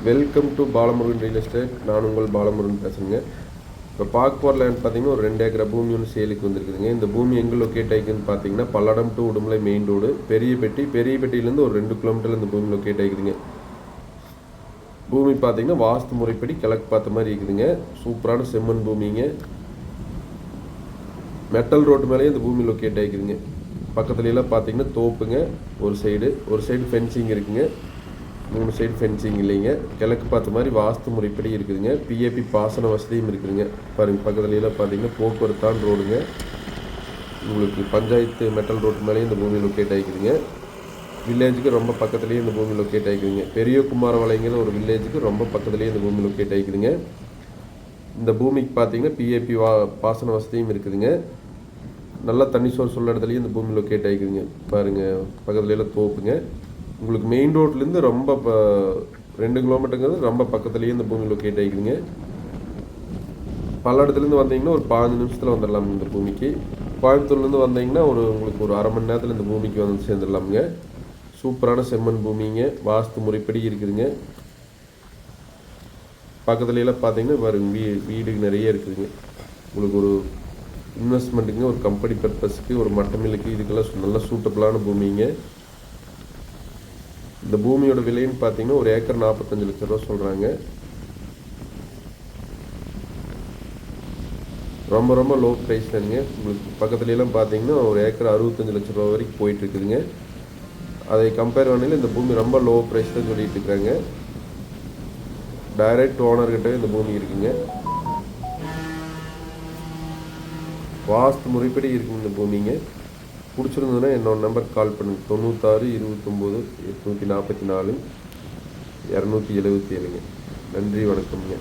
Welcome to Balamurugan real estate. நான் உங்கள் பாலமுருகன் பேசுகிறேங்க. இப்போ பார்க்க போகிற லேண்ட் பார்த்தீங்கன்னா ஒரு 2 ஏக்கர் பூமி ஒன்று சேலுக்கு வந்துருக்குதுங்க. இந்த பூமி எங்கே லொக்கேட் ஆகிக்குதுன்னு பார்த்தீங்கன்னா Palladam to Udumalai main road, பெரியபெட்டியிலேருந்து ஒரு 2 கிலோமீட்டரில் இந்த பூமி லொக்கேட் ஆகிக்குதுங்க. பூமி பார்த்தீங்கன்னா வாஸ்து முறைப்படி கிழக்கு பார்த்த மாதிரி இருக்குதுங்க. சூப்பரான செம்மண் பூமிங்க. மெட்டல் ரோட்டு மேலேயே இந்த பூமி லொக்கேட் ஆகிக்குதுங்க. பக்கத்துலலாம் பார்த்தீங்கன்னா தோப்புங்க. ஒரு சைடு ஃபென்சிங் இருக்குங்க. 3 சைடு ஃபென்சிங் இல்லைங்க. கிழக்கு பார்த்த மாதிரி வாஸ்து முறைப்படி இருக்குதுங்க. பிஏபி பாசன வசதியும் இருக்குதுங்க. பாருங்கள், பக்கத்துலலாம் பார்த்தீங்கன்னா போக்குவரத்தான் ரோடுங்க. உங்களுக்கு பஞ்சாயத்து மெட்டல் ரோட்டு மேலேயும் இந்த பூமி லொக்கேட் ஆகிக்குதுங்க. வில்லேஜுக்கு ரொம்ப பக்கத்துலேயே இந்த பூமி லொக்கேட் ஆகிக்குதுங்க. பெரிய குமாரவளைங்கிற ஒரு வில்லேஜுக்கு ரொம்ப பக்கத்துலேயே இந்த பூமி லொக்கேட் ஆகிக்குதுங்க. இந்த பூமிக்கு பார்த்தீங்கன்னா பிஏபி பாசன வசதியும் இருக்குதுங்க. நல்லா தண்ணி சோர்ஸ் உள்ள இடத்துலையும் இந்த பூமி லொக்கேட் ஆகிக்குதுங்க. பாருங்கள், பக்கத்துலலாம் தோப்புங்க. உங்களுக்கு மெயின் ரோட்லேருந்து ரொம்ப 2 கிலோமீட்டருங்கிறது ரொம்ப பக்கத்துலேயே இந்த பூமி லொக்கேட் ஆகிக்குதுங்க. பல்லடத்துலேருந்து வந்தீங்கன்னா ஒரு 15 நிமிஷத்தில் வந்துடலாம் இந்த பூமிக்கு. கோயம்புத்தூர்லேருந்து வந்தீங்கன்னா உங்களுக்கு ஒரு அரை மணி நேரத்தில் இந்த பூமிக்கு வந்து சேர்ந்துடலாமுங்க. சூப்பரான செம்மண் பூமிங்க. வாஸ்து முறைப்படி இருக்குதுங்க. பக்கத்துலலாம் பார்த்தீங்கன்னா வீடு நிறைய இருக்குதுங்க. உங்களுக்கு ஒரு இன்வெஸ்ட்மெண்ட்டுங்க, ஒரு கம்பெனி பர்பஸ்க்கு, ஒரு மட்டமில்லுக்கு, இதுக்கெல்லாம் நல்லா சூட்டபிளான பூமிங்க. இந்த பூமியோட விலைன்னு பார்த்தீங்கன்னா ஒரு ஏக்கர் 45 லட்ச ரூபா சொல்கிறாங்க. ரொம்ப லோ ப்ரைஸ் தானுங்க. உங்களுக்கு பக்கத்துலலாம் பார்த்தீங்கன்னா ஒரு ஏக்கர் 65 லட்ச ரூபா வரைக்கும் போயிட்டுருக்குதுங்க. அதை கம்பேர் பண்ணையில் இந்த பூமி ரொம்ப லோ ப்ரைஸ் தான் சொல்லிட்டு இருக்கிறாங்க. டைரக்ட் ஓனர்கிட்டவே இந்த பூமி இருக்குங்க. வாஸ்து முறைப்படி இருக்குங்க இந்த பூமிங்க. பிடிச்சிருந்ததுன்னா என்னோட நம்பருக்கு கால் பண்ணுங்கள். 96 29 844 277. நன்றி, வணக்கம்ங்க.